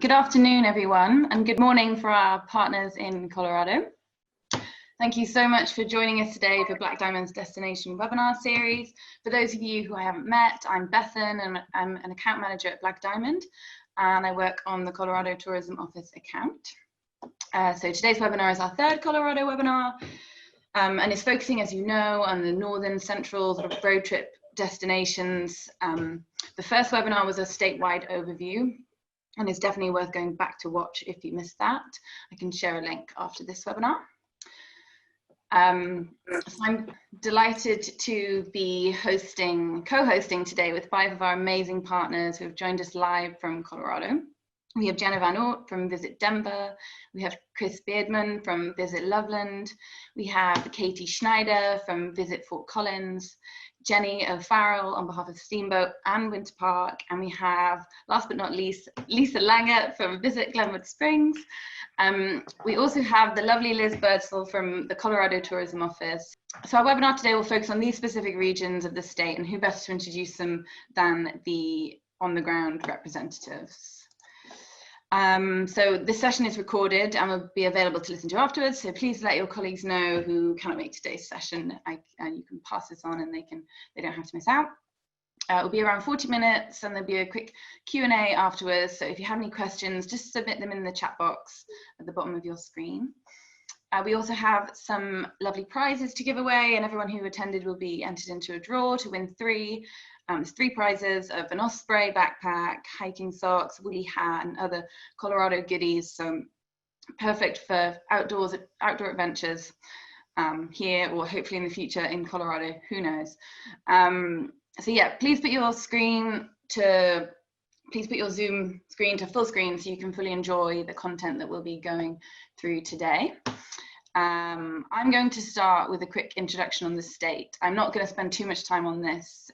Good afternoon, everyone, and good morning for our partners in Colorado. Thank you so much for joining us today for Black Diamond's Destination webinar series. For those of you who I haven't met, I'm Bethan, and I'm an account manager at Black Diamond, and I work on the Colorado Tourism Office account. So today's webinar is our third Colorado webinar, and is focusing, as you know, on the northern central sort of road trip destinations. The first webinar was a statewide overview, and it's definitely worth going back to watch if you missed that. I can share a link after this webinar. So I'm delighted to be co-hosting today with 5 of our amazing partners who have joined us live from Colorado. We have Jenna Van Oort from Visit Denver. We have Chris Beardman from Visit Loveland. We have Katie Schneider from Visit Fort Collins. Jenny O'Farrell on behalf of Steamboat and Winter Park, and we have, last but not least, Lisa Langer from Visit Glenwood Springs. We also have the lovely Liz Birdsall from the Colorado Tourism Office. So our webinar today will focus on these specific regions of the state, and who better to introduce them than the on-the-ground representatives. So this session is recorded and will be available to listen to afterwards, so please let your colleagues know who cannot make today's session, and you can pass this on and they don't have to miss out. It will be around 40 minutes and there'll be a quick Q&A afterwards, so if you have any questions, just submit them in the chat box at the bottom of your screen. We also have some lovely prizes to give away, and everyone who attended will be entered into a draw to win 3. There's 3 prizes of an Osprey backpack, hiking socks, woolly hat, and other Colorado goodies. So perfect for outdoor adventures here, or hopefully in the future in Colorado, who knows. So yeah, please put your Zoom screen to full screen so you can fully enjoy the content that we'll be going through today. I'm going to start with a quick introduction on the state. I'm not going to spend too much time on this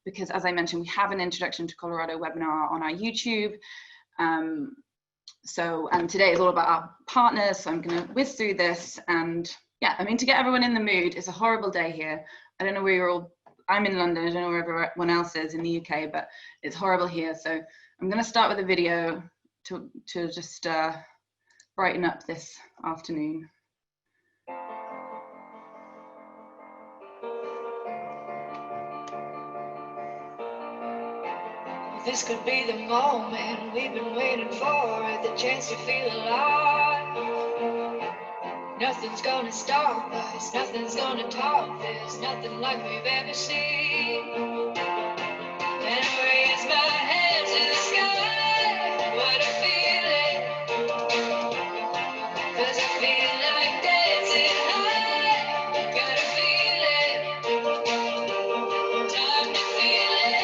because, as I mentioned, we have an Introduction to Colorado webinar on our YouTube. And today is all about our partners, so I'm going to whiz through this. And yeah, I mean, to get everyone in the mood, it's a horrible day here. I don't know where you're all, I'm in London, I don't know where everyone else is in the UK, but it's horrible here. So I'm going to start with a video to just brighten up this afternoon. This could be the moment we've been waiting for, the chance to feel alive. Nothing's gonna stop us, nothing's gonna top this, nothing like we've ever seen. And raise my hands to the sky, what a feeling. 'Cause I feel like dancing high, got a feeling, time to feel it.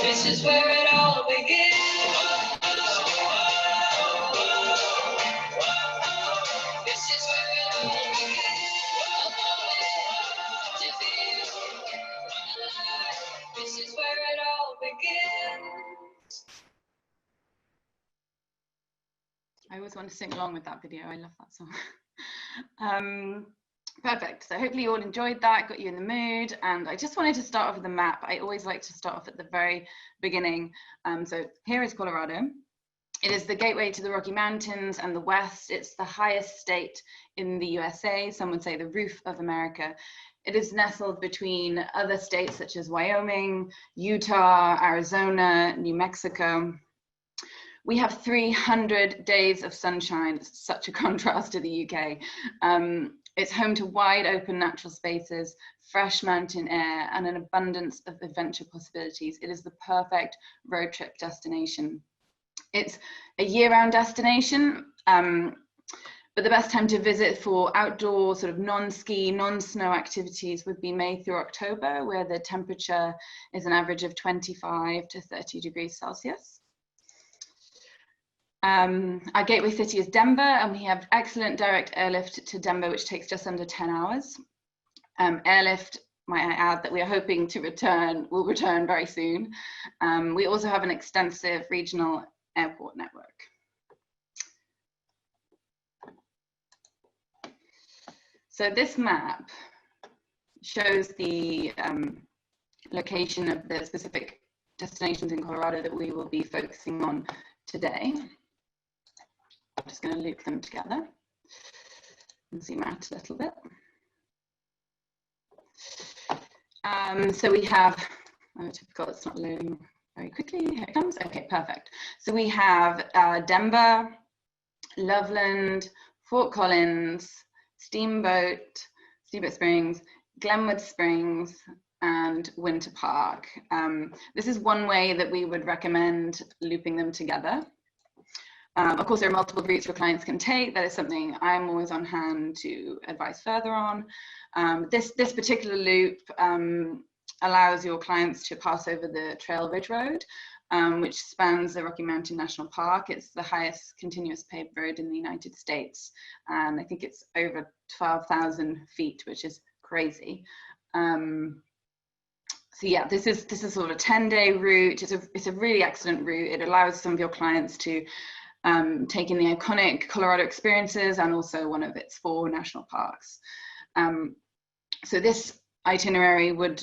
This is where it all begins. This is where it all begins. To feel alive. This is where it all begins. I always want to sing along with that video. I love that song. Perfect. So hopefully you all enjoyed that, got you in the mood. And I just wanted to start off with a map. I always like to start off at the very beginning. So here is Colorado. It is the gateway to the Rocky Mountains and the West. It's the highest state in the USA. Some would say the roof of America. It is nestled between other states such as Wyoming, Utah, Arizona, New Mexico. We have 300 days of sunshine. It's such a contrast to the UK. It's home to wide open natural spaces, fresh mountain air, and an abundance of adventure possibilities. It is the perfect road trip destination. It's a year-round destination, but the best time to visit for outdoor sort of non-ski, non-snow activities would be May through October, where the temperature is an average of 25 to 30 degrees Celsius. Our gateway city is Denver, and we have excellent direct airlift to Denver, which takes just under 10 hours. Airlift, might I add, that we are hoping to will return very soon. We also have an extensive regional airport network. So this map shows the location of the specific destinations in Colorado that we will be focusing on today. I'm just going to loop them together and zoom out a little bit. So we have, oh, typical, it's not loading very quickly. Here it comes. Okay, perfect. So we have Denver, Loveland, Fort Collins, Steamboat Springs, Glenwood Springs, and Winter Park. This is one way that we would recommend looping them together. Of course, there are multiple routes your clients can take. That is something I'm always on hand to advise further on. This particular loop allows your clients to pass over the Trail Ridge Road, which spans the Rocky Mountain National Park. It's the highest continuous paved road in the United States. And I think it's over 12,000 feet, which is crazy. So yeah, this is sort of a 10-day route. It's a really excellent route. It allows some of your clients to take in the iconic Colorado experiences and also one of its 4 national parks. So this itinerary would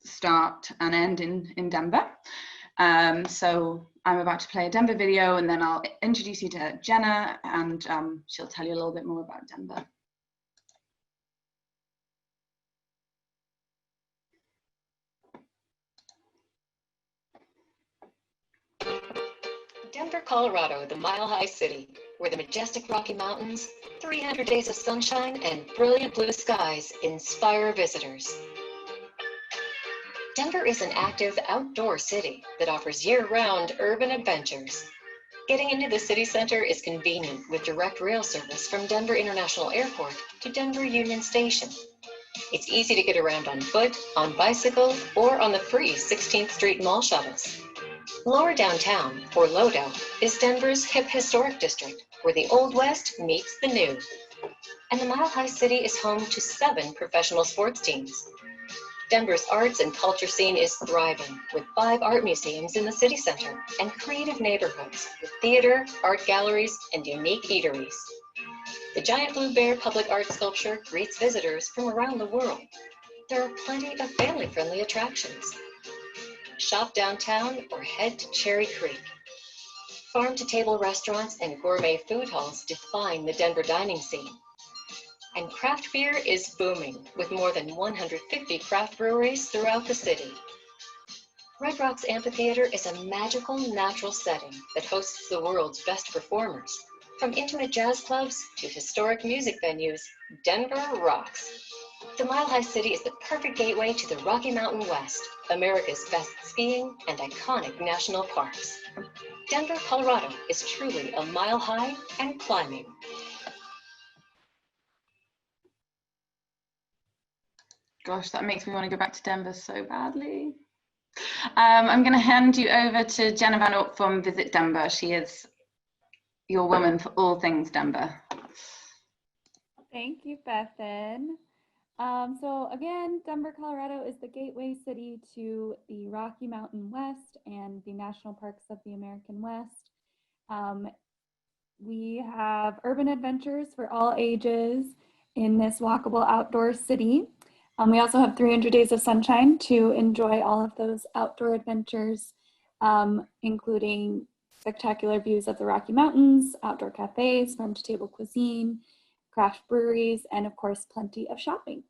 start and end in Denver. So I'm about to play a Denver video, and then I'll introduce you to Jenna, and she'll tell you a little bit more about Denver. Denver, Colorado, the mile-high city, where the majestic Rocky Mountains, 300 days of sunshine, and brilliant blue skies inspire visitors. Denver is an active outdoor city that offers year-round urban adventures. Getting into the city center is convenient with direct rail service from Denver International Airport to Denver Union Station. It's easy to get around on foot, on bicycle, or on the free 16th Street Mall shuttles. Lower downtown, or Lodo, is Denver's hip historic district, where the Old West meets the new. And the Mile High City is home to 7 professional sports teams. Denver's arts and culture scene is thriving, with 5 art museums in the city center and creative neighborhoods with theater, art galleries, and unique eateries. The Giant Blue Bear public art sculpture greets visitors from around the world. There are plenty of family-friendly attractions. Shop downtown or head to Cherry Creek. Farm-to-table restaurants and gourmet food halls define the Denver dining scene. And craft beer is booming, with more than 150 craft breweries throughout the city. Red Rocks Amphitheater is a magical natural setting that hosts the world's best performers. From intimate jazz clubs to historic music venues, Denver rocks. The Mile High City is the perfect gateway to the Rocky Mountain West, America's best skiing and iconic national parks. Denver, Colorado is truly a mile high and climbing. Gosh, that makes me want to go back to Denver so badly. I'm going to hand you over to Jenna Van Orp from Visit Denver. She is your woman for all things Denver. Thank you, Bethan. So again, Denver, Colorado is the gateway city to the Rocky Mountain West and the national parks of the American West. We have urban adventures for all ages in this walkable outdoor city. We also have 300 days of sunshine to enjoy all of those outdoor adventures, including spectacular views of the Rocky Mountains, outdoor cafes, farm-to-table cuisine, craft breweries, and of course, plenty of shopping.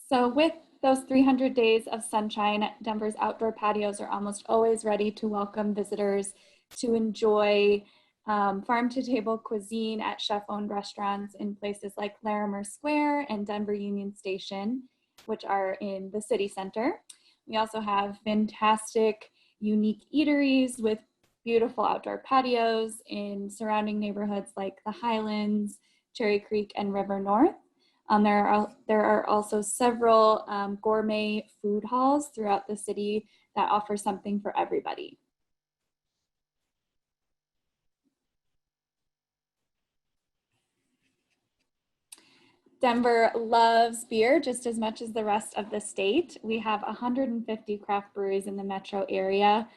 So with those 300 days of sunshine, Denver's outdoor patios are almost always ready to welcome visitors to enjoy farm-to-table cuisine at chef-owned restaurants in places like Larimer Square and Denver Union Station, which are in the city center. We also have fantastic, unique eateries with beautiful outdoor patios in surrounding neighborhoods like the Highlands, Cherry Creek, and River North. There are also several gourmet food halls throughout the city that offer something for everybody. Denver loves beer just as much as the rest of the state. We have 150 craft breweries in the metro area.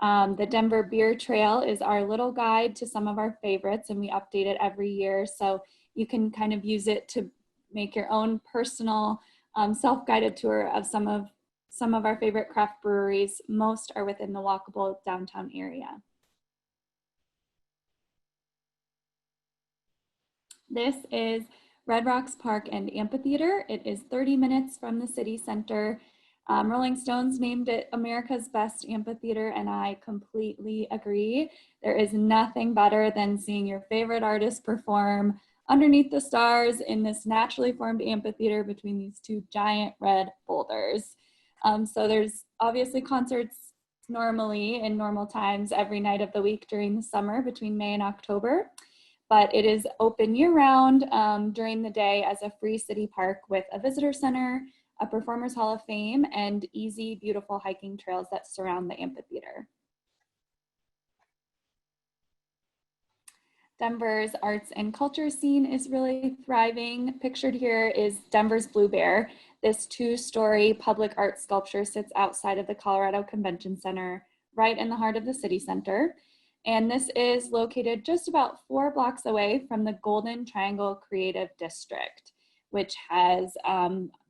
The Denver Beer Trail is our little guide to some of our favorites, and we update it every year. So you can kind of use it to make your own personal self-guided tour of some of our favorite craft breweries. Most are within the walkable downtown area. This is Red Rocks Park and Amphitheater. It is 30 minutes from the city center. Rolling Stones named it America's best amphitheater, and I completely agree. There is nothing better than seeing your favorite artist perform underneath the stars in this naturally formed amphitheater between these two giant red boulders. So there's obviously concerts normally in normal times every night of the week during the summer between May and October. But it is open year-round during the day as a free city park with a visitor center, a performers hall of fame, and easy, beautiful hiking trails that surround the amphitheater. Denver's arts and culture scene is really thriving. Pictured here is Denver's Blue Bear. This 2-story public art sculpture sits outside of the Colorado Convention Center, right in the heart of the city center. And this is located just about 4 blocks away from the Golden Triangle Creative District, which has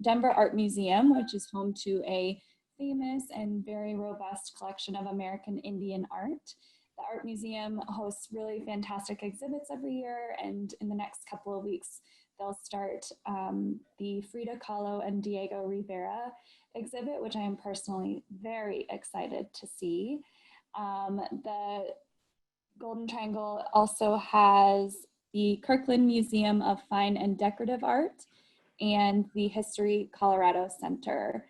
Denver Art Museum, which is home to a famous and very robust collection of American Indian art. The Art Museum hosts really fantastic exhibits every year, and in the next couple of weeks, they'll start the Frida Kahlo and Diego Rivera exhibit, which I am personally very excited to see. The Golden Triangle also has the Kirkland Museum of Fine and Decorative Art and the History Colorado Center.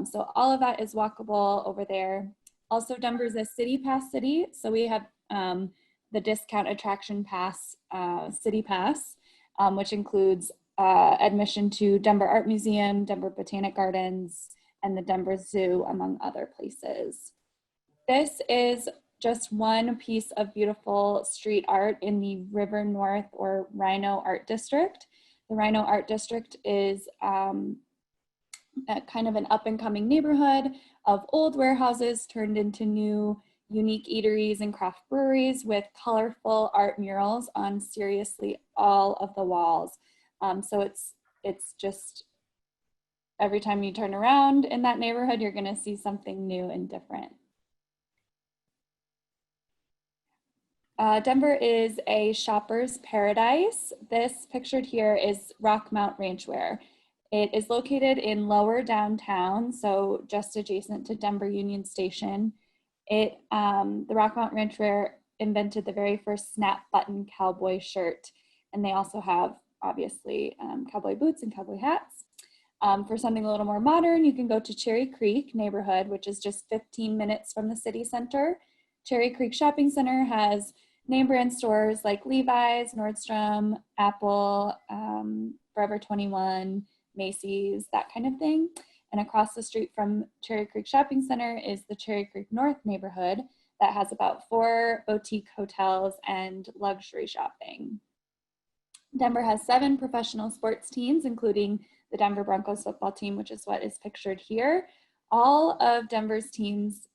So all of that is walkable over there. Also, Denver's a City Pass city, so we have the discount attraction pass, City Pass, which includes admission to Denver Art Museum, Denver Botanic Gardens, and the Denver Zoo, among other places. This is just one piece of beautiful street art in the River North or Rhino Art District. The Rhino Art District is kind of an up-and-coming neighborhood of old warehouses turned into new unique eateries and craft breweries with colorful art murals on seriously all of the walls. So it's just every time you turn around in that neighborhood, you're gonna see something new and different. Denver is a shopper's paradise. This pictured here is Rockmount Ranchwear. It is located in lower downtown, so just adjacent to Denver Union Station. The Rockmount Ranchwear invented the very first snap button cowboy shirt, and they also have, obviously, cowboy boots and cowboy hats. For something a little more modern, you can go to Cherry Creek neighborhood, which is just 15 minutes from the city center. Cherry Creek Shopping Center has name brand stores like Levi's, Nordstrom, Apple, Forever 21, Macy's, that kind of thing. And across the street from Cherry Creek Shopping Center is the Cherry Creek North neighborhood that has about 4 boutique hotels and luxury shopping. Denver has 7 professional sports teams, including the Denver Broncos football team, which is what is pictured here. All of Denver's teams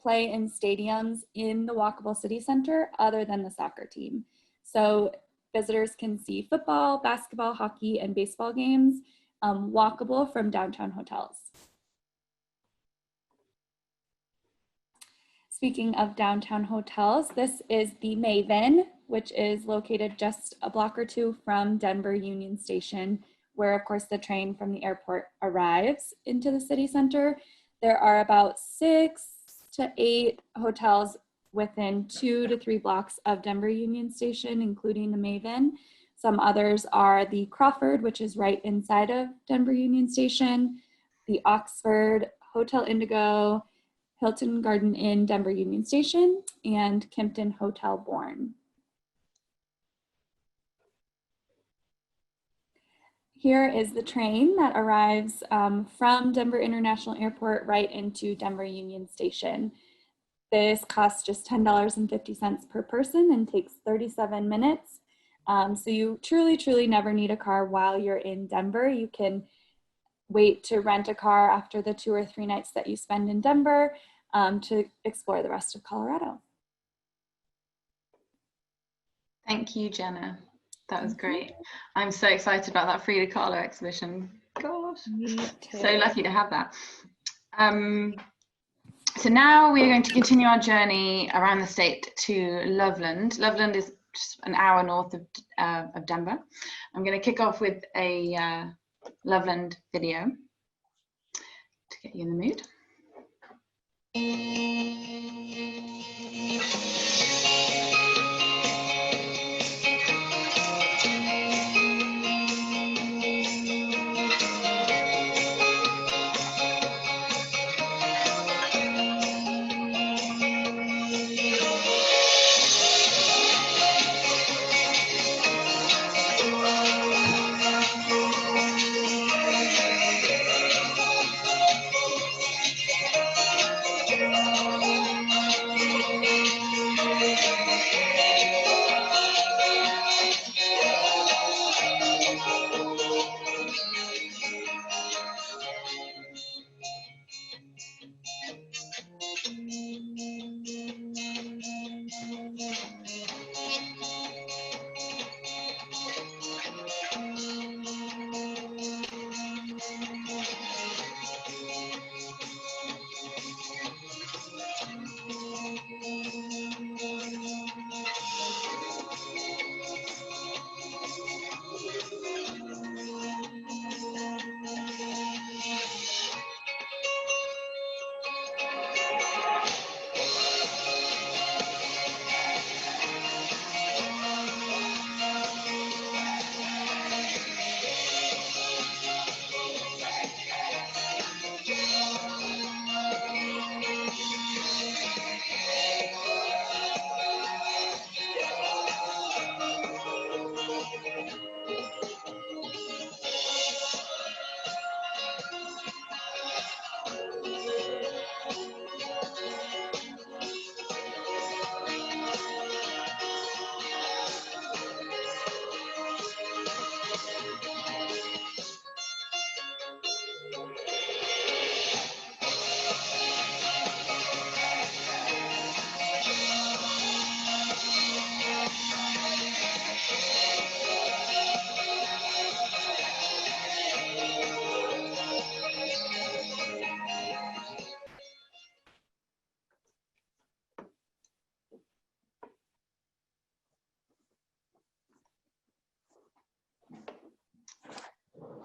play in stadiums in the walkable city center other than the soccer team. So visitors can see football, basketball, hockey, and baseball games walkable from downtown hotels. Speaking of downtown hotels, this is the Maven, which is located just a block or 2 from Denver Union Station, where of course the train from the airport arrives into the city center. There are about 6 to 8 hotels within 2 to 3 blocks of Denver Union Station, including the Maven. Some others are the Crawford, which is right inside of Denver Union Station, the Oxford, Hotel Indigo, Hilton Garden Inn, Denver Union Station, and Kimpton Hotel Bourne. Here is the train that arrives from Denver International Airport right into Denver Union Station. This costs just $10.50 per person and takes 37 minutes. So you truly never need a car while you're in Denver. You can wait to rent a car after the 2 or 3 nights that you spend in Denver to explore the rest of Colorado. Thank you, Jenna. That was great. I'm so excited about that Frida Kahlo exhibition. God. gosh. Me too. So lucky to have that. So now we're going to continue our journey around the state to Loveland. Loveland is just an hour north of Denver. I'm going to kick off with a Loveland video to get you in the mood.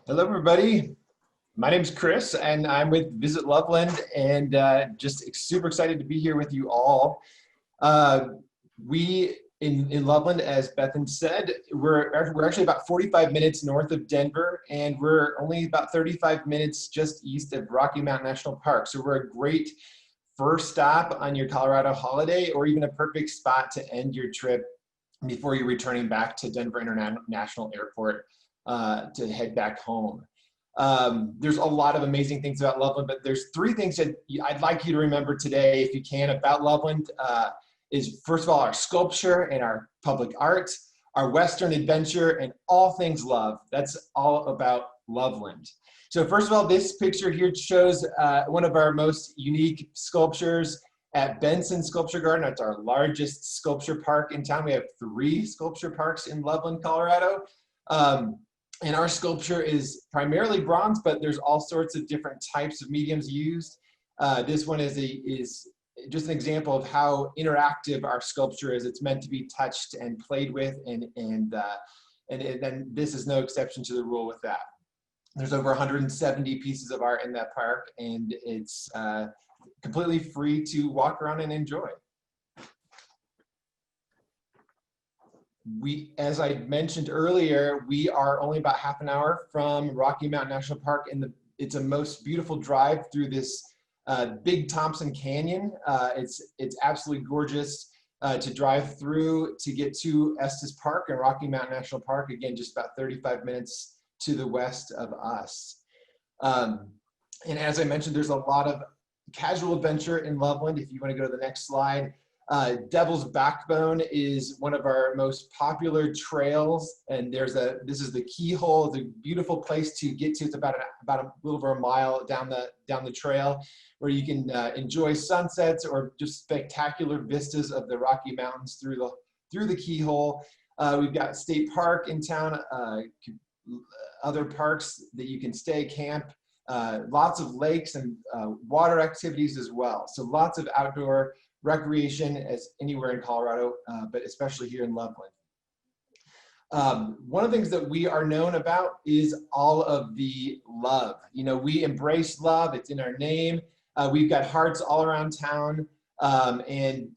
Hello, everybody. My name is Chris, and I'm with Visit Loveland, and just super excited to be here with you all. We in Loveland, as Bethan said, we're actually about 45 minutes north of Denver, and we're only about 35 minutes just east of Rocky Mountain National Park. So we're a great first stop on your Colorado holiday, or even a perfect spot to end your trip before you're returning back to Denver International Airport to head back home. There's a lot of amazing things about Loveland, but there's three things that I'd like you to remember today, if you can, about Loveland. Is first of all, our sculpture and our public art, our Western adventure, and all things love. That's all about Loveland. So first of all, this picture here shows one of our most unique sculptures at Benson Sculpture Garden. It's our largest sculpture park in town. We have 3 sculpture parks in Loveland, Colorado. And our sculpture is primarily bronze, but there's all sorts of different types of mediums used. This one is just an example of how interactive our sculpture is. It's meant to be touched and played with, and this is no exception to the rule with that. There's over 170 pieces of art in that park, and it's completely free to walk around and enjoy. As I mentioned earlier, we are only about half an hour from Rocky Mountain National Park, and it's a most beautiful drive through this Big Thompson Canyon. It's absolutely gorgeous to drive through to get to Estes Park and Rocky Mountain National Park. Again, just about 35 minutes to the west of us. And as I mentioned, there's a lot of casual adventure in Loveland. If you want to go to the next slide. Devil's Backbone is one of our most popular trails, and this is the Keyhole. It's a beautiful place to get to. It's about a little over a mile down the trail, where you can enjoy sunsets or just spectacular vistas of the Rocky Mountains through the Keyhole. We've got State Park in town, other parks that you can stay, camp, lots of lakes and water activities as well. So lots of outdoor recreation as anywhere in Colorado, but especially here in Loveland. One of the things that we are known about is all of the love. You know, we embrace love, it's in our name. We've got hearts all around town. And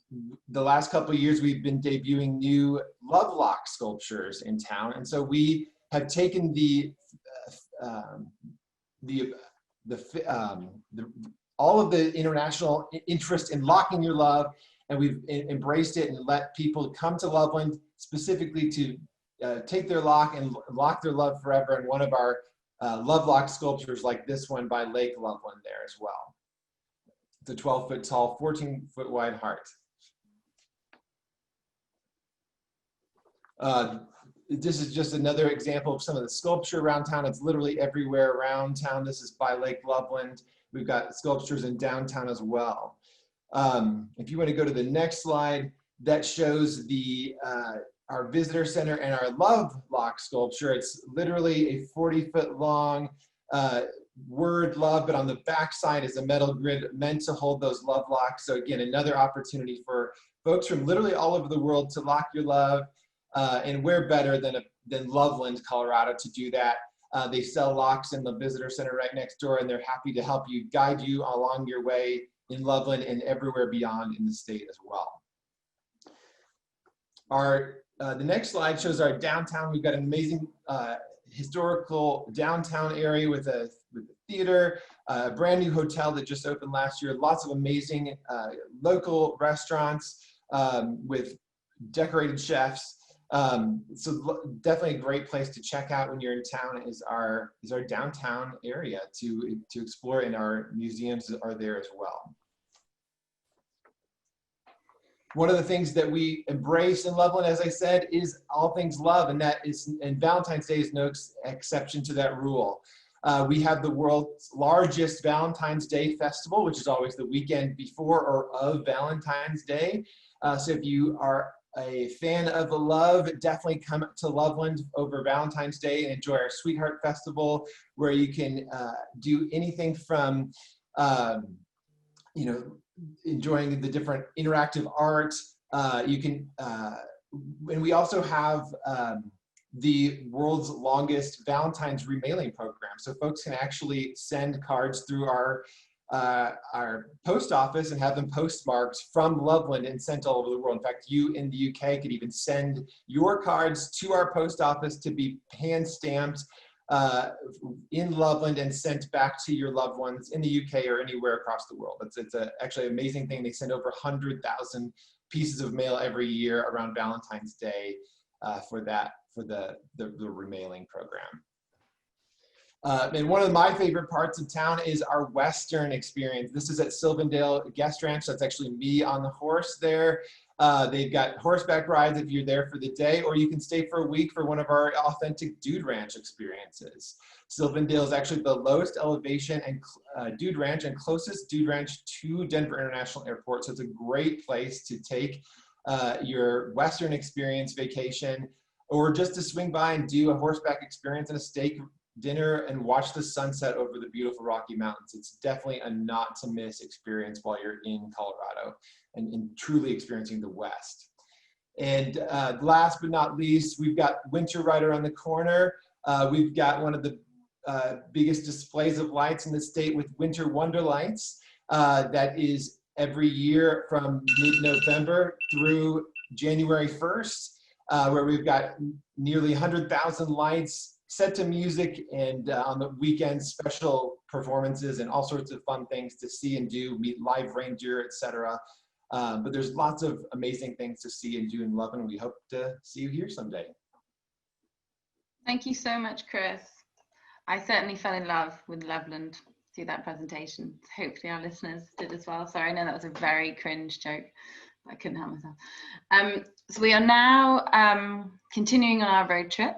the last couple of years, we've been debuting new love lock sculptures in town. And so we have taken all of the international interest in locking your love, and we've embraced it and let people come to Loveland specifically to take their lock and lock their love forever. And one of our love lock sculptures like this one by Lake Loveland there as well. It's a 12-foot tall, 14-foot wide heart. This is just another example of some of the sculpture around town. It's literally everywhere around town. This is by Lake Loveland. We've got sculptures in downtown as well. If you want to go to the next slide, that shows the our visitor center and our love lock sculpture. It's literally a 40-foot long word love, but on the back side is a metal grid meant to hold those love locks. So again, another opportunity for folks from literally all over the world to lock your love. And where better than Loveland, Colorado to do that. They sell locks in the visitor center right next door, and they're happy to help you, guide you along your way in Loveland and everywhere beyond in the state as well. The next slide shows our downtown. We've got an amazing historical downtown area with a theater, a brand new hotel that just opened last year, lots of amazing local restaurants with decorated chefs. So definitely a great place to check out when you're in town is our downtown area to explore, and our museums are there as well. One of the things that we embrace in Loveland, as I said, is all things love, and Valentine's Day is no exception to that rule. We have the world's largest Valentine's Day festival, which is always the weekend before or of Valentine's Day. So if you are a fan of the love, definitely come to Loveland over Valentine's Day and enjoy our Sweetheart Festival, where you can do anything from, enjoying the different interactive art. And we also have the world's longest Valentine's remailing program. So folks can actually send cards through our post office and have them postmarked from Loveland and sent all over the world. In fact, you in the UK could even send your cards to our post office to be hand stamped in Loveland and sent back to your loved ones in the UK or anywhere across the world. It's actually an amazing thing. They send over 100,000 pieces of mail every year around Valentine's Day for the remailing program. And one of my favorite parts of town is our Western experience. This is at Sylvandale Guest Ranch. That's actually me on the horse there. They've got horseback rides if you're there for the day, or you can stay for a week for one of our authentic Dude Ranch experiences. Sylvandale is actually the lowest elevation and Dude Ranch and closest Dude Ranch to Denver International Airport. So it's a great place to take your Western experience vacation, or just to swing by and do a horseback experience and a steak dinner and watch the sunset over the beautiful Rocky Mountains. It's definitely a not to miss experience while you're in Colorado and truly experiencing the West. And last but not least, we've got winter right around the corner. We've got one of the biggest displays of lights in the state with Winter Wonder Lights. That is every year from mid-November through January 1st, where we've got nearly 100,000 lights set to music, and on the weekends, special performances and all sorts of fun things to see and do, meet live reindeer, etc. But there's lots of amazing things to see and do in Loveland, and we hope to see you here someday. Thank you so much, Chris. I certainly fell in love with Loveland through that presentation. Hopefully our listeners did as well. Sorry, I know that was a very cringe joke, but I couldn't help myself. So we are now continuing on our road trip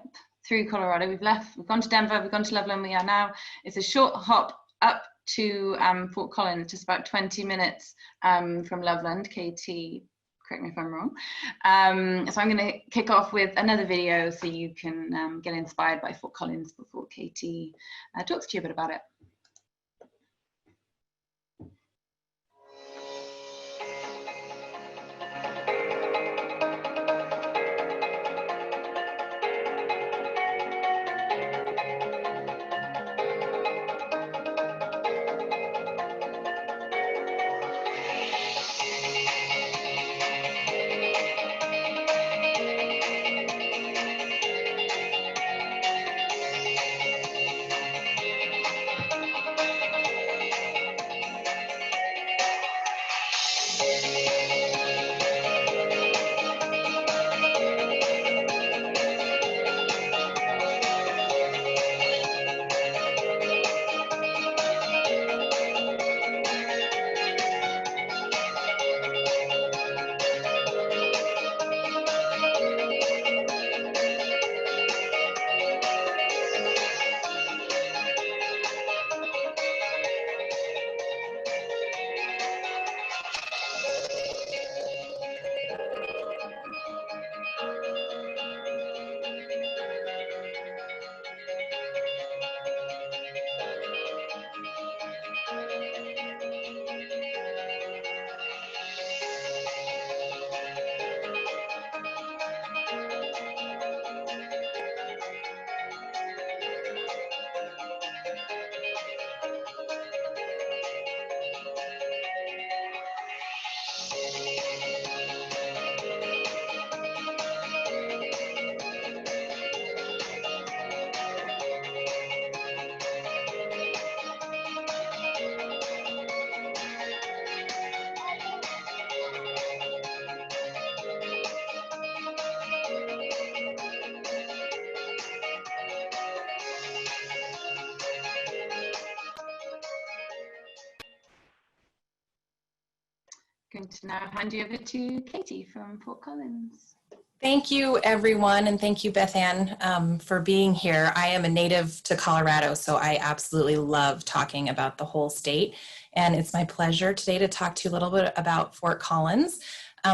through Colorado. We've gone to Denver, we've gone to Loveland. We are now, it's a short hop up to Fort Collins, just about 20 minutes from Loveland, KT correct me if I'm wrong. So I'm going to kick off with another video so you can get inspired by Fort Collins before Katie talks to you a bit about it. Going to now hand you over to Katie from Fort Collins. Thank you, everyone, and thank you, Beth Ann, for being here. I am a native to Colorado, so I absolutely love talking about the whole state, and it's my pleasure today to talk to you a little bit about Fort Collins.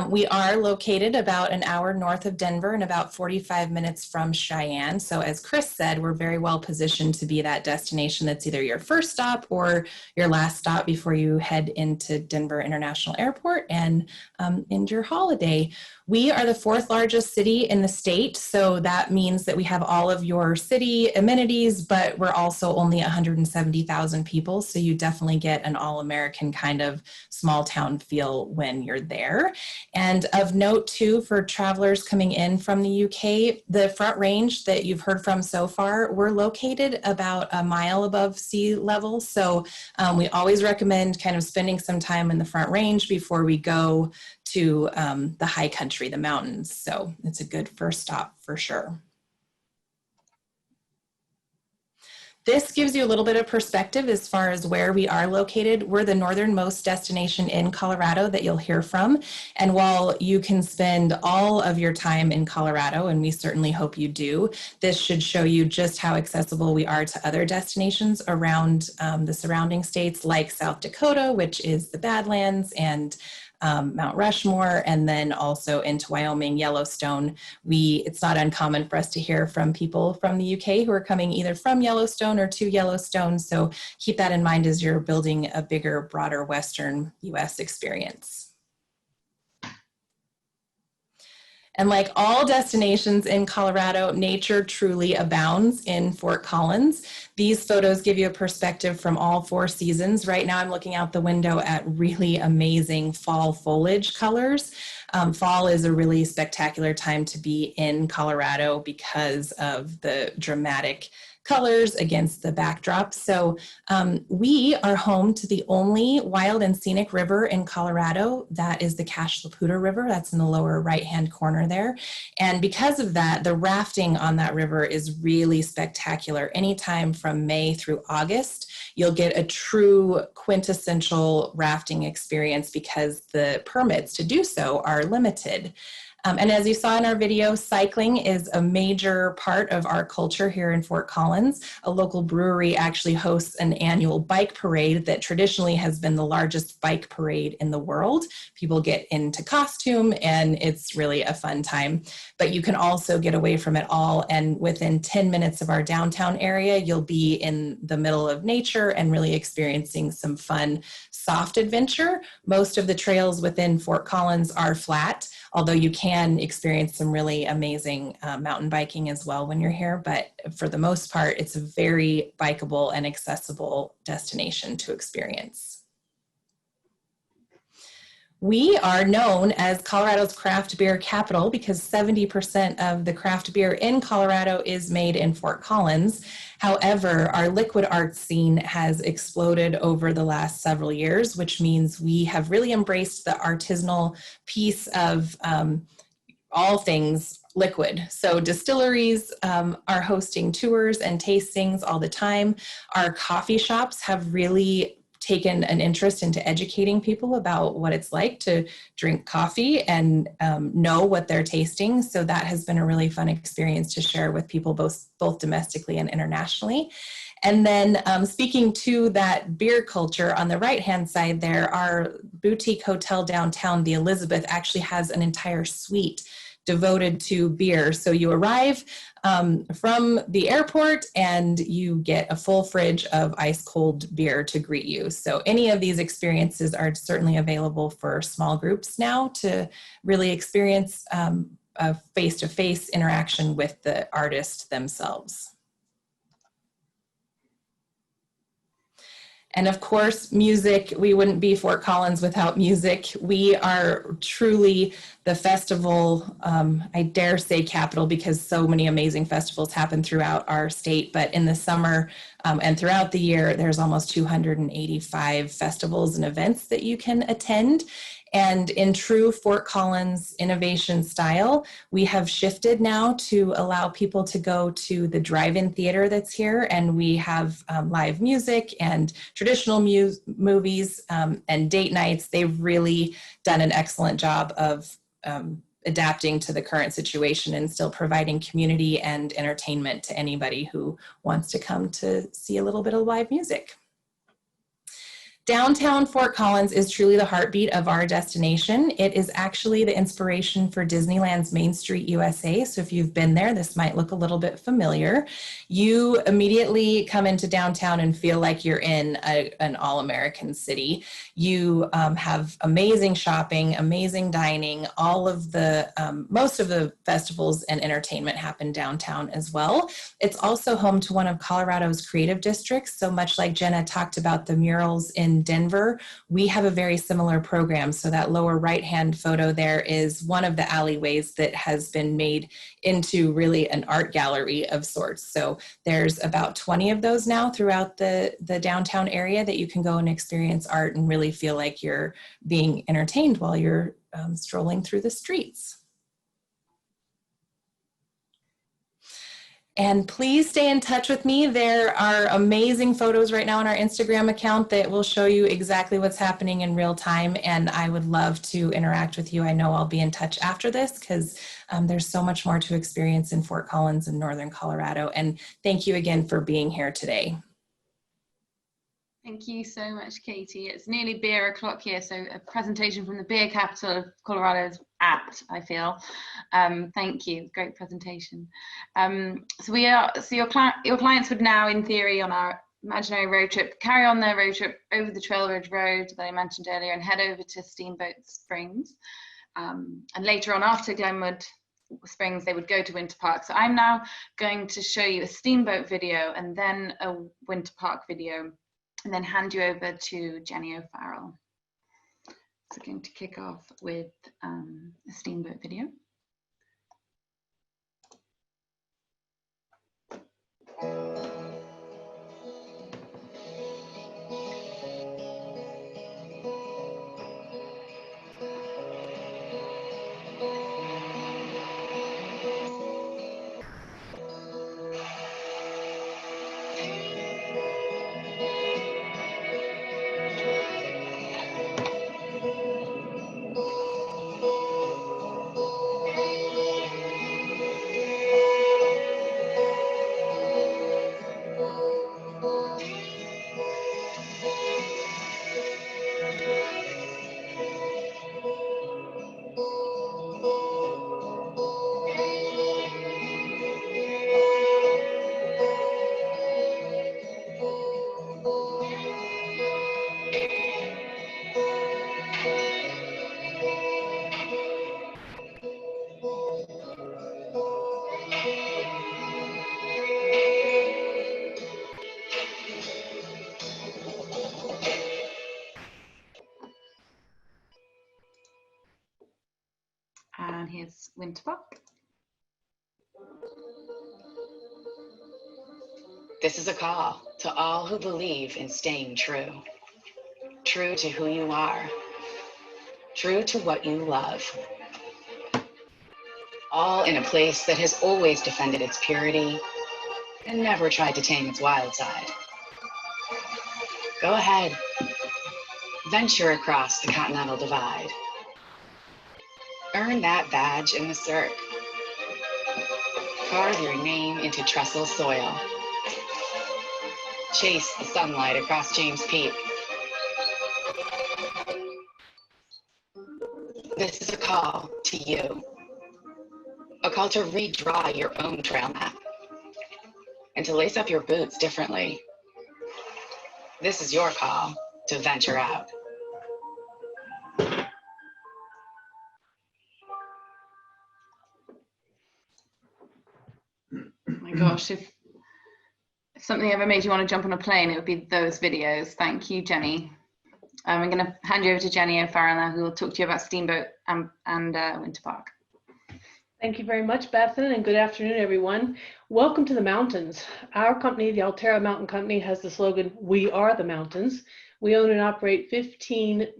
We are located about an hour north of Denver and about 45 minutes from Cheyenne. So as Chris said, we're very well positioned to be that destination that's either your first stop or your last stop before you head into Denver International Airport and end your holiday. We are the 4th largest city in the state, so that means that we have all of your city amenities, but we're also only 170,000 people, so you definitely get an all-American kind of small town feel when you're there. And of note too, for travelers coming in from the UK, the Front Range that you've heard from so far, we're located about a mile above sea level, so we always recommend kind of spending some time in the Front Range before we go to the high country, the mountains. So it's a good first stop for sure. This gives you a little bit of perspective as far as where we are located. We're the northernmost destination in Colorado that you'll hear from. And while you can spend all of your time in Colorado, and we certainly hope you do, this should show you just how accessible we are to other destinations around the surrounding states like South Dakota, which is the Badlands, and Mount Rushmore, and then also into Wyoming, Yellowstone. It's not uncommon for us to hear from people from the UK who are coming either from Yellowstone or to Yellowstone. So keep that in mind as you're building a bigger, broader Western US experience. And like all destinations in Colorado, nature truly abounds in Fort Collins. These photos give you a perspective from all 4 seasons. Right now I'm looking out the window at really amazing fall foliage colors. Fall is a really spectacular time to be in Colorado because of the dramatic colors against the backdrop. So we are home to the only wild and scenic river in Colorado. That is the Cache la Poudre River. That's in the lower right-hand corner there. And because of that, the rafting on that river is really spectacular. Anytime from May through August, you'll get a true quintessential rafting experience because the permits to do so are limited. And as you saw in our video, cycling is a major part of our culture here in Fort Collins. A local brewery actually hosts an annual bike parade that traditionally has been the largest bike parade in the world. People get into costume and it's really a fun time, but you can also get away from it all. And within 10 minutes of our downtown area, you'll be in the middle of nature and really experiencing some fun, soft adventure. Most of the trails within Fort Collins are flat, although you can experience some really amazing mountain biking as well when you're here. But for the most part, it's a very bikeable and accessible destination to experience. We are known as Colorado's craft beer capital because 70% of the craft beer in Colorado is made in Fort Collins. However, our liquid art scene has exploded over the last several years, which means we have really embraced the artisanal piece of all things liquid. So distilleries are hosting tours and tastings all the time. Our coffee shops have really taken an interest into educating people about what it's like to drink coffee and know what they're tasting. So that has been a really fun experience to share with people both domestically and internationally. And then speaking to that beer culture, on the right-hand side there, our boutique hotel downtown, the Elizabeth, actually has an entire suite devoted to beer. So you arrive from the airport and you get a full fridge of ice cold beer to greet you. So any of these experiences are certainly available for small groups now to really experience a face-to-face interaction with the artist themselves. And of course, music. We wouldn't be Fort Collins without music. We are truly the festival, I dare say capital, because so many amazing festivals happen throughout our state. But in the summer and throughout the year, there's almost 285 festivals and events that you can attend. And in true Fort Collins innovation style, we have shifted now to allow people to go to the drive-in theater that's here, and we have live music and traditional movies and date nights. They've really done an excellent job of adapting to the current situation and still providing community and entertainment to anybody who wants to come to see a little bit of live music. Downtown Fort Collins is truly the heartbeat of our destination. It is actually the inspiration for Disneyland's Main Street USA. So if you've been there, this might look a little bit familiar. You immediately come into downtown and feel like you're in an all-American city. You have amazing shopping, amazing dining. All of the, most of the festivals and entertainment happen downtown as well. It's also home to one of Colorado's creative districts. So much like Jenna talked about the murals in Denver, we have a very similar program. So that lower right-hand photo there is one of the alleyways that has been made into really an art gallery of sorts. So there's about 20 of those now throughout the downtown area that you can go and experience art and really feel like you're being entertained while you're strolling through the streets. And please stay in touch with me. There are amazing photos right now on our Instagram account that will show you exactly what's happening in real time. And I would love to interact with you. I know I'll be in touch after this because there's so much more to experience in Fort Collins and Northern Colorado. And thank you again for being here today. Thank you so much, Katie. It's nearly beer o'clock here, so a presentation from the beer capital of Colorado is apt, I feel. Thank you, great presentation. So your clients would now, in theory, on our imaginary road trip, carry on their road trip over the Trail Ridge Road that I mentioned earlier and head over to Steamboat Springs. And later on, after Glenwood Springs, they would go to Winter Park. So I'm now going to show you a steamboat video and then a Winter Park video, and then hand you over to Jenny O'Farrell. So I'm going to kick off with a steamboat video. Winter Park. This is a call to all who believe in staying true. True to who you are. True to what you love. All in a place that has always defended its purity and never tried to tame its wild side. Go ahead. Venture across the Continental Divide. Earn that badge in the Cirque. Carve your name into trestle soil. Chase the sunlight across James Peak. This is a call to you. A call to redraw your own trail map and to lace up your boots differently. This is your call to venture out. My gosh, if something ever made you want to jump on a plane, it would be those videos. Thank you, Jenny. I'm going to hand you over to Jenny O'Farrell now, who will talk to you about Steamboat and Winter Park. Thank you very much, Bethan, and good afternoon, everyone. Welcome to the mountains. Our company, the Alterra Mountain Company, has the slogan, "We are the mountains." We own and operate 15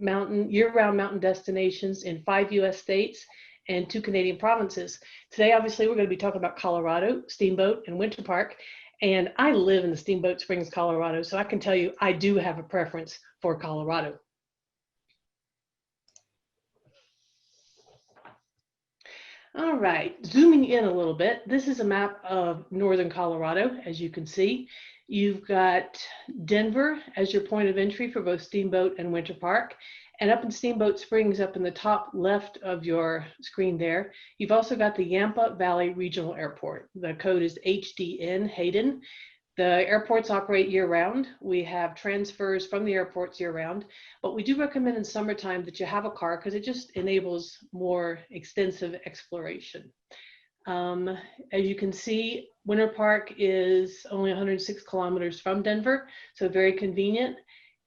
year-round mountain destinations in 5 US states and 2 Canadian provinces. Today, obviously, we're going to be talking about Colorado, Steamboat, and Winter Park. And I live in the Steamboat Springs, Colorado, so I can tell you I do have a preference for Colorado. All right, zooming in a little bit, this is a map of northern Colorado. As you can see, you've got Denver as your point of entry for both Steamboat and Winter Park. And up in Steamboat Springs, up in the top left of your screen there, you've also got the Yampa Valley Regional Airport. The code is HDN, Hayden. The airports operate year-round. We have transfers from the airports year-round, but we do recommend in summertime that you have a car because it just enables more extensive exploration. As you can see, Winter Park is only 106 kilometers from Denver, so very convenient.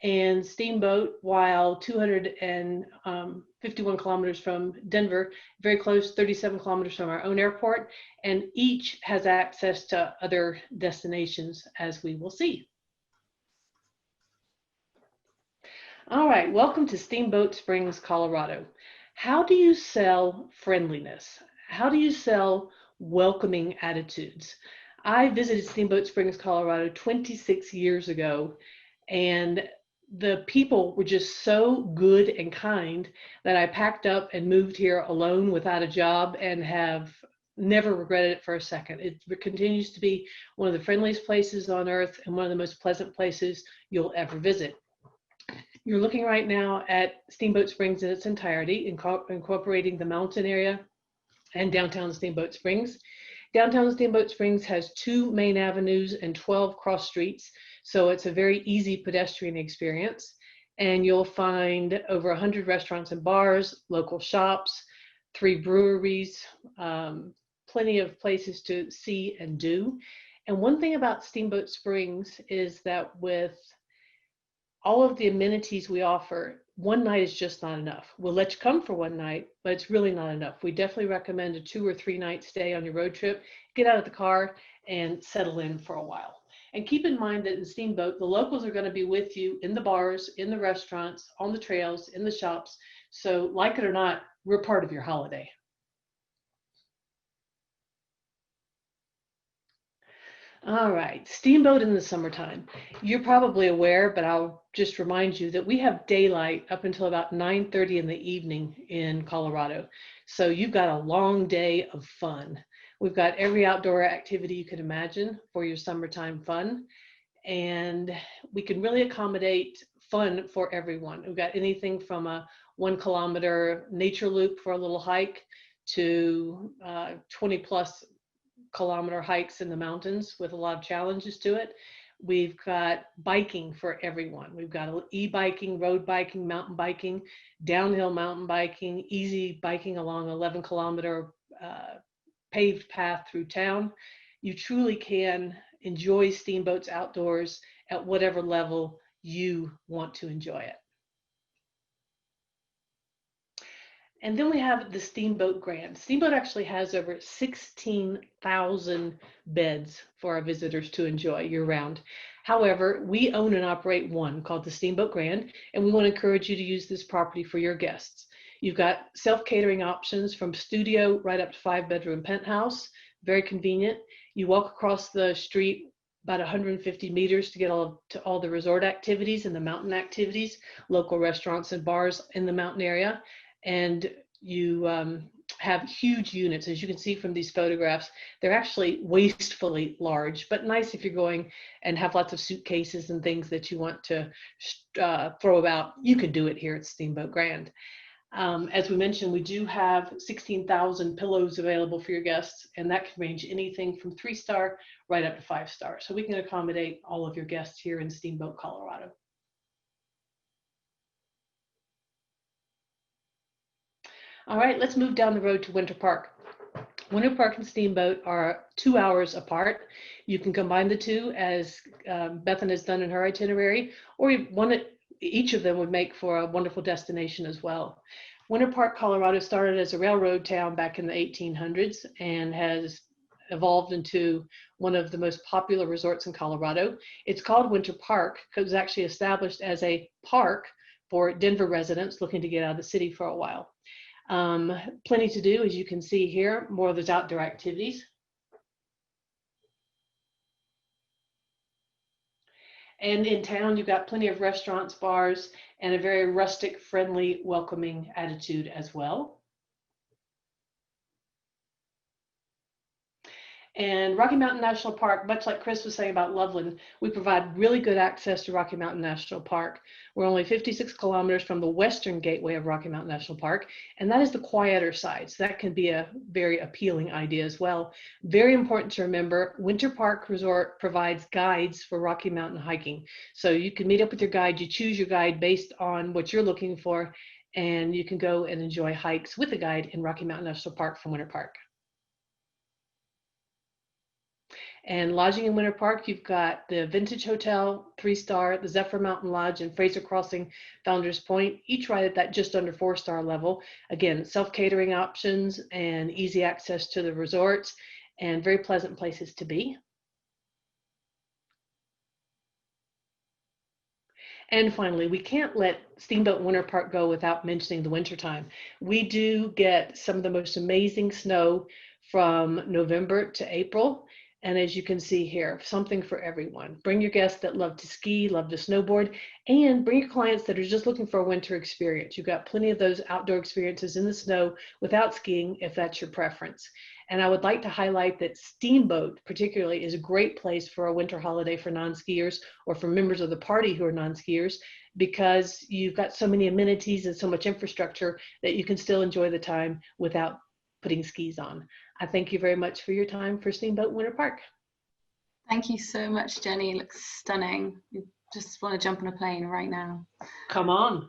And Steamboat, while 251 kilometers from Denver, very close, 37 kilometers from our own airport, and each has access to other destinations, as we will see. All right, welcome to Steamboat Springs, Colorado. How do you sell friendliness? How do you sell welcoming attitudes? I visited Steamboat Springs, Colorado 26 years ago, and the people were just so good and kind that I packed up and moved here alone without a job and have never regretted it for a second. It continues to be one of the friendliest places on earth and one of the most pleasant places you'll ever visit. You're looking right now at Steamboat Springs in its entirety, incorporating the mountain area and downtown Steamboat Springs. Downtown Steamboat Springs has 2 main avenues and 12 cross streets, so it's a very easy pedestrian experience. And you'll find over 100 restaurants and bars, local shops, 3 breweries, plenty of places to see and do. And one thing about Steamboat Springs is that with all of the amenities we offer, one night is just not enough. We'll let you come for one night, but it's really not enough. We definitely recommend a 2 or 3 night stay on your road trip. Get out of the car and settle in for a while. And keep in mind that in Steamboat, the locals are going to be with you in the bars, in the restaurants, on the trails, in the shops. So like it or not, we're part of your holiday. All right, Steamboat in the summertime. You're probably aware, but I'll just remind you that we have daylight up until about 9:30 in the evening in Colorado. So you've got a long day of fun. We've got every outdoor activity you can imagine for your summertime fun. And we can really accommodate fun for everyone. We've got anything from a 1 kilometer nature loop for a little hike to 20+ kilometer hikes in the mountains with a lot of challenges to it. We've got biking for everyone. We've got e-biking, road biking, mountain biking, downhill mountain biking, easy biking along 11 kilometer paved path through town. You truly can enjoy steamboats outdoors at whatever level you want to enjoy it. And then we have the Steamboat Grand. Steamboat actually has over 16,000 beds for our visitors to enjoy year-round. However, we own and operate one called the Steamboat Grand, and we want to encourage you to use this property for your guests. You've got self-catering options from studio right up to 5-bedroom penthouse, very convenient. You walk across the street about 150 meters to get all the resort activities and the mountain activities, local restaurants and bars in the mountain area. And you have huge units. As you can see from these photographs, they're actually wastefully large, but nice if you're going and have lots of suitcases and things that you want to throw about. You can do it here at Steamboat Grand. As we mentioned, we do have 16,000 pillows available for your guests, and that can range anything from 3-star right up to 5-star. So we can accommodate all of your guests here in Steamboat, Colorado. All right, let's move down the road to Winter Park. Winter Park and Steamboat are 2 hours apart. You can combine the two, as Bethan has done in her itinerary, or each of them would make for a wonderful destination as well. Winter Park, Colorado started as a railroad town back in the 1800s and has evolved into one of the most popular resorts in Colorado. It's called Winter Park because it was actually established as a park for Denver residents looking to get out of the city for a while. Plenty to do, as you can see here, more of those outdoor activities. And in town, you've got plenty of restaurants, bars, and a very rustic, friendly, welcoming attitude as well. And Rocky Mountain National Park, much like Chris was saying about Loveland, we provide really good access to Rocky Mountain National Park. We're only 56 kilometers from the western gateway of Rocky Mountain National Park, and that is the quieter side. So that can be a very appealing idea as well. Very important to remember, Winter Park Resort provides guides for Rocky Mountain hiking. So you can meet up with your guide, you choose your guide based on what you're looking for, and you can go and enjoy hikes with a guide in Rocky Mountain National Park from Winter Park. And lodging in Winter Park, you've got the Vintage Hotel, 3-star, the Zephyr Mountain Lodge, and Fraser Crossing Founders Point, each right at that just under 4-star level. Again, self-catering options and easy access to the resorts, and very pleasant places to be. And finally, we can't let Steamboat Winter Park go without mentioning the wintertime. We do get some of the most amazing snow from November to April. And as you can see here, something for everyone. Bring your guests that love to ski, love to snowboard, and bring your clients that are just looking for a winter experience. You've got plenty of those outdoor experiences in the snow without skiing, if that's your preference. And I would like to highlight that Steamboat particularly is a great place for a winter holiday for non-skiers or for members of the party who are non-skiers, because you've got so many amenities and so much infrastructure that you can still enjoy the time without putting skis on. I thank you very much for your time for Steamboat Winter Park. Thank you so much, Jenny. It looks stunning. You just want to jump on a plane right now. Come on.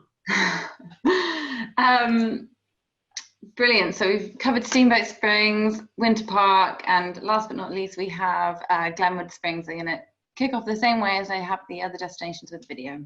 Brilliant. So we've covered Steamboat Springs, Winter Park, and last but not least, we have Glenwood Springs. I'm going to kick off the same way as I have the other destinations with video.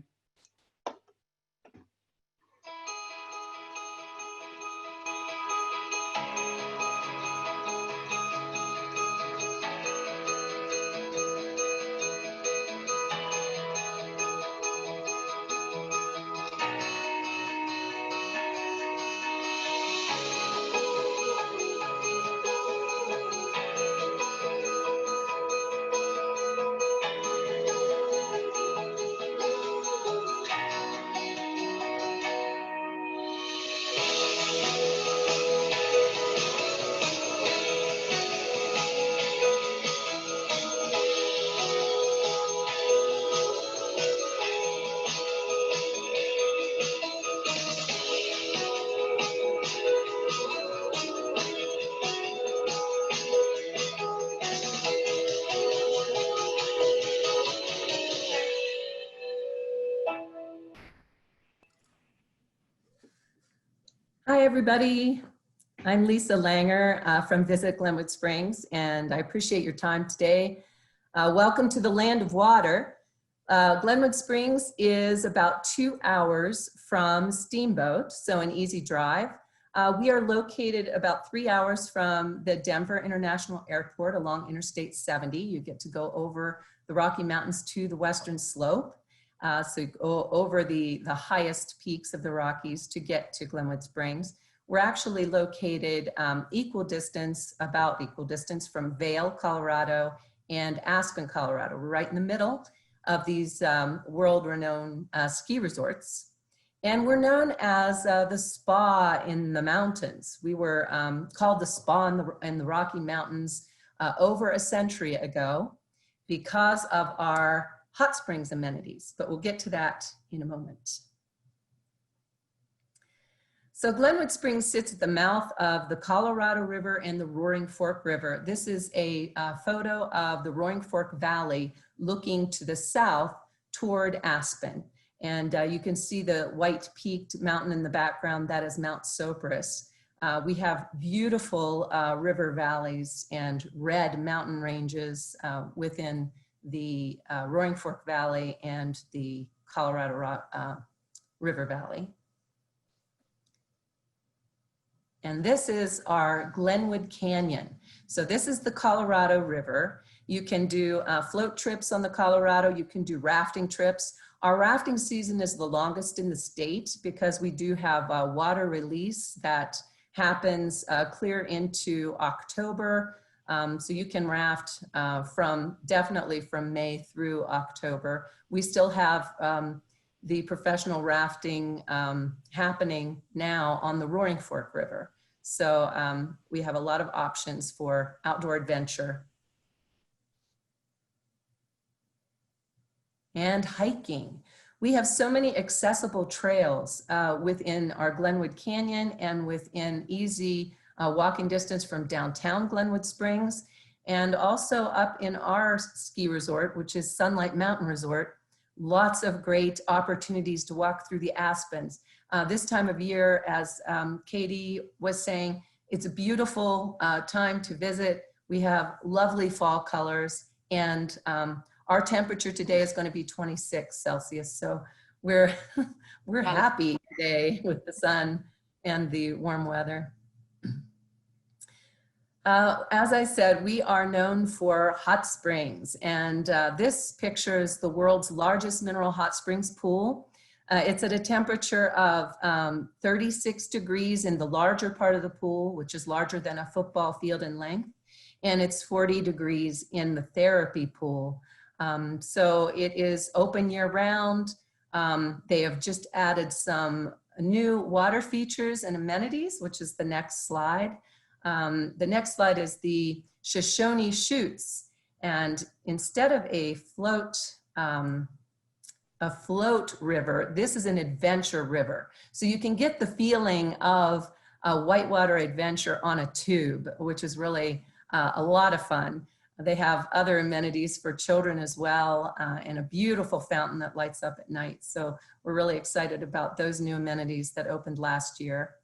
Hi, everybody. I'm Lisa Langer from Visit Glenwood Springs, and I appreciate your time today. Welcome to the Land of Water. Glenwood Springs is about 2 hours from Steamboat, so an easy drive. We are located about 3 hours from the Denver International Airport along Interstate 70. You get to go over the Rocky Mountains to the western slope. So you go over the highest peaks of the Rockies to get to Glenwood Springs. We're actually located about equal distance from Vail, Colorado and Aspen, Colorado. We're right in the middle of these world-renowned ski resorts. And we're known as the spa in the mountains. We were called the spa in the Rocky Mountains over a century ago because of our hot springs amenities, but we'll get to that in a moment. So Glenwood Springs sits at the mouth of the Colorado River and the Roaring Fork River. This is a photo of the Roaring Fork Valley looking to the south toward Aspen. And you can see the white peaked mountain in the background. That is Mount Sopris. We have beautiful river valleys and red mountain ranges within the Roaring Fork Valley and the Colorado River Valley. And this is our Glenwood Canyon. So this is the Colorado River. You can do float trips on the Colorado. You can do rafting trips. Our rafting season is the longest in the state because we do have a water release that happens clear into October. So you can raft definitely from May through October. We still have the professional rafting happening now on the Roaring Fork River. So we have a lot of options for outdoor adventure. And hiking. We have so many accessible trails within our Glenwood Canyon and within easy walking distance from downtown Glenwood Springs, and also up in our ski resort, which is Sunlight Mountain Resort. Lots of great opportunities to walk through the Aspens. This time of year, as Katie was saying, it's a beautiful time to visit. We have lovely fall colors, and our temperature today is going to be 26 Celsius. So we're happy today with the sun and the warm weather. As I said, we are known for hot springs, and this pictures the world's largest mineral hot springs pool. It's at a temperature of 36 degrees in the larger part of the pool, which is larger than a football field in length, and it's 40 degrees in the therapy pool. So it is open year round. They have just added some new water features and amenities, which is the next slide. The next slide is the Shoshone Chutes. And instead of a float river, this is an adventure river. So you can get the feeling of a whitewater adventure on a tube, which is really a lot of fun. They have other amenities for children as well, and a beautiful fountain that lights up at night. So we're really excited about those new amenities that opened last year.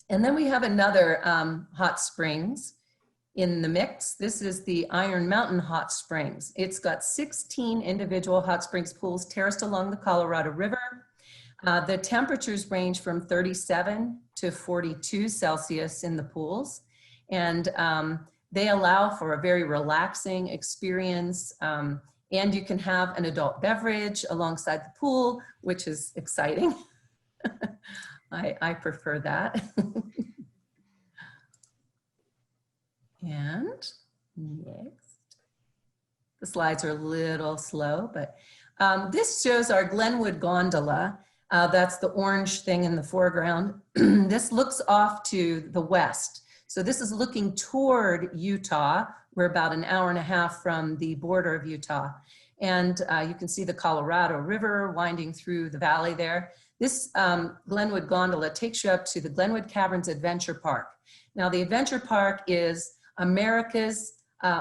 And then we have another hot springs in the mix. This is the Iron Mountain Hot Springs. It's got 16 individual hot springs pools terraced along the Colorado River. The temperatures range from 37 to 42 Celsius in the pools. And they allow for a very relaxing experience, and you can have an adult beverage alongside the pool, which is exciting. I prefer that. And next, the slides are a little slow, but this shows our Glenwood Gondola. That's the orange thing in the foreground. This looks off to the west. So this is looking toward Utah. We're about an hour and a half from the border of Utah. And you can see the Colorado River winding through the valley there. This Glenwood Gondola takes you up to the Glenwood Caverns Adventure Park. Now the Adventure Park is America's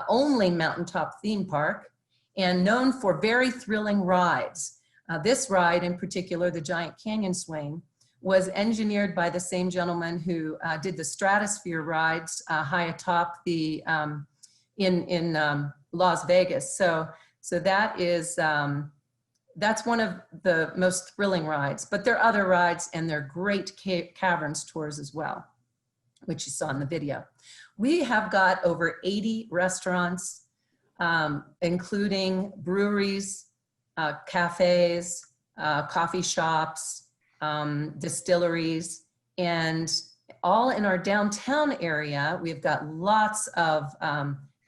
only mountaintop theme park and known for very thrilling rides. This ride in particular, the Giant Canyon Swing, was engineered by the same gentleman who did the Stratosphere rides high atop the in Las Vegas. So that is that's one of the most thrilling rides, but there are other rides and there are great caverns tours as well, which you saw in the video. We have got over 80 restaurants, including breweries, cafes, coffee shops, distilleries, and all in our downtown area. We've got lots of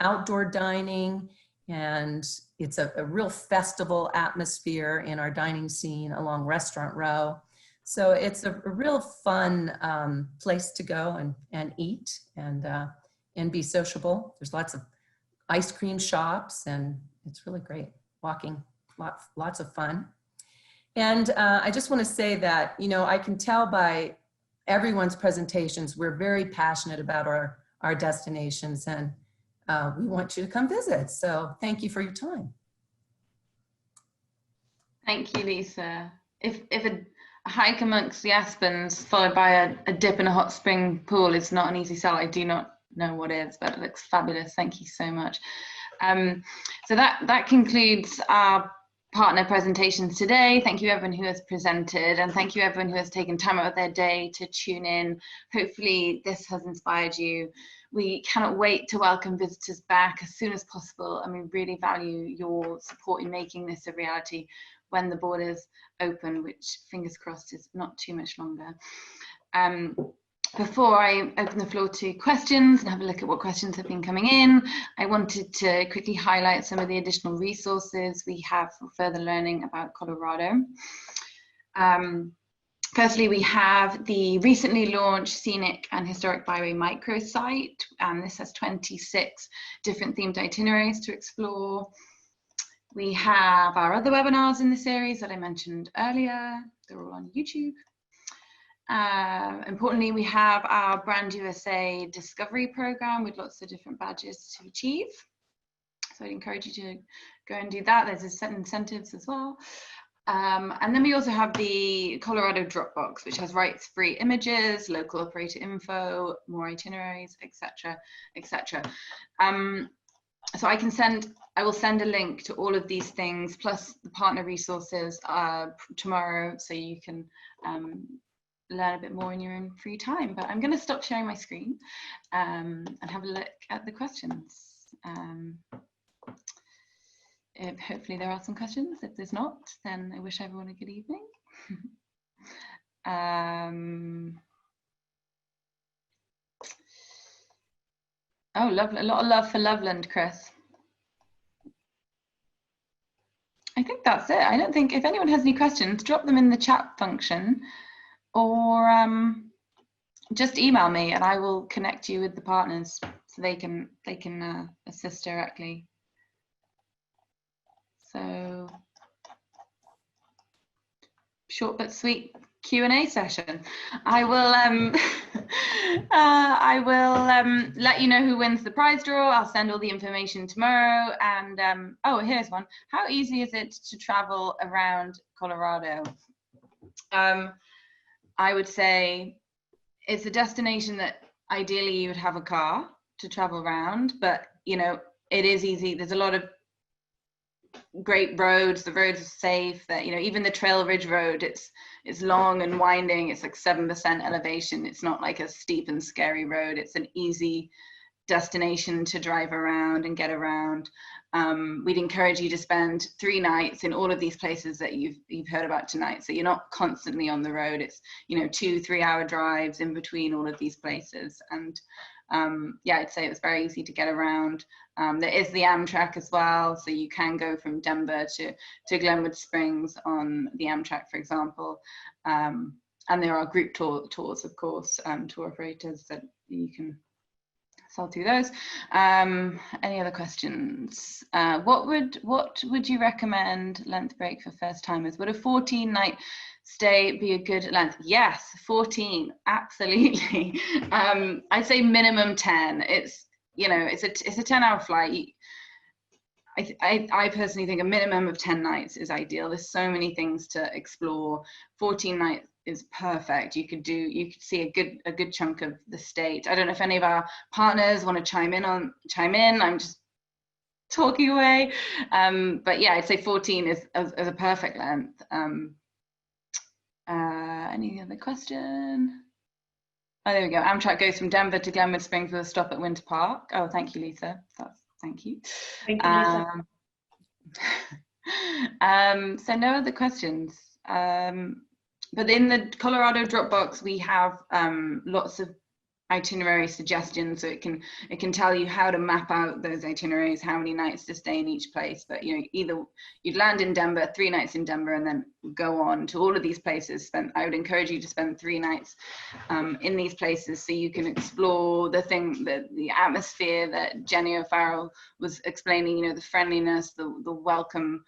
outdoor dining, and it's a real festival atmosphere in our dining scene along Restaurant Row. So it's a real fun place to go and eat and be sociable. There's lots of ice cream shops, and it's really great walking, lots of fun. And I just want to say that, you know, I can tell by everyone's presentations, we're very passionate about our destinations, and we want you to come visit. So thank you for your time. Thank you, Lisa. If a hike amongst the Aspens followed by a dip in a hot spring pool is not an easy sell, I do not know what is, but it looks fabulous. Thank you so much. So that concludes our partner presentations today. Thank you everyone who has presented, and thank you everyone who has taken time out of their day to tune in. Hopefully this has inspired you. We cannot wait to welcome visitors back as soon as possible, and we really value your support in making this a reality when the borders open, which fingers crossed is not too much longer. Before I open the floor to questions and have a look at what questions have been coming in, I wanted to quickly highlight some of the additional resources we have for further learning about Colorado. Firstly, we have the recently launched Scenic and Historic Byway microsite, and this has 26 different themed itineraries to explore. We have our other webinars in the series that I mentioned earlier. They're all on YouTube. Importantly, we have our Brand USA Discovery Program with lots of different badges to achieve. So I'd encourage you to go and do that. There's set incentives as well. And then we also have the Colorado Dropbox, which has rights-free images, local operator info, more itineraries, etc., etc. So I will send a link to all of these things, plus the partner resources tomorrow, so you can learn a bit more in your own free time. But I'm going to stop sharing my screen and have a look at the questions. Hopefully there are some questions. If there's not, then I wish everyone a good evening. Oh, lovely. A lot of love for Loveland, Chris. I think that's it. I don't think, if anyone has any questions, drop them in the chat function, or just email me and I will connect you with the partners so they can assist directly. So short but sweet Q&A session. I will let you know who wins the prize draw. I'll send all the information tomorrow. And oh, here's one. How easy is it to travel around Colorado? I would say it's a destination that ideally you would have a car to travel around, but you know, it is easy. There's a lot of great roads. The roads are safe. That, you know, even the Trail Ridge Road, it's long and winding. It's like 7% elevation. It's not like a steep and scary road. It's an easy destination to drive around and get around. We'd encourage you to spend 3 nights in all of these places that you've heard about tonight, so you're not constantly on the road. It's, you know, 2-3 hour drives in between all of these places. And yeah, I'd say it was very easy to get around. There is the Amtrak as well, so you can go from Denver to Glenwood Springs on the Amtrak, for example. And there are group tours, of course, tour operators that you can sell through those. Any other questions? What would you recommend length break for first timers? Would a 14-night stay be a good length? Yes, 14, absolutely. I'd say minimum 10. It's, you know, it's a 10-hour flight. I personally think a minimum of 10 nights is ideal. There's so many things to explore. 14 nights is perfect. You could see a good chunk of the state. I don't know if any of our partners want to chime in. I'm just talking away. But yeah, I'd say 14 is a perfect length. Any other question? Oh, there we go. Amtrak goes from Denver to Glenwood Springs with a stop at Winter Park. Oh, thank you, Lisa. Thank you. Thank you, Lisa. So no other questions. But in the Colorado Dropbox, we have lots of itinerary suggestions, so it can tell you how to map out those itineraries, how many nights to stay in each place. But you know, either you'd land in Denver, 3 nights in Denver, and then go on to all of these places. I would encourage you to spend 3 nights in these places, so you can explore the atmosphere that Jenny O'Farrell was explaining. You know, the friendliness, the welcome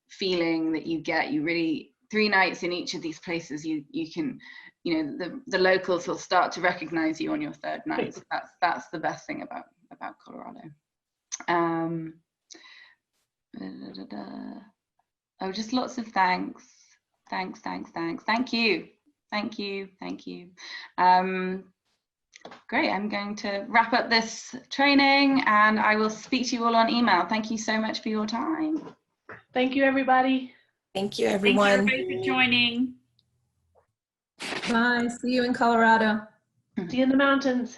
feeling that you get. You really, 3 nights in each of these places, you can, you know, the locals will start to recognize you on your 3rd night. So that's the best thing about Colorado. Oh, just lots of thanks. Thanks. Thank you. Great, I'm going to wrap up this training and I will speak to you all on email. Thank you so much for your time. Thank you, everybody. Thank you, everyone. Thank you, everybody, for joining. Bye. See you in Colorado. See you in the mountains.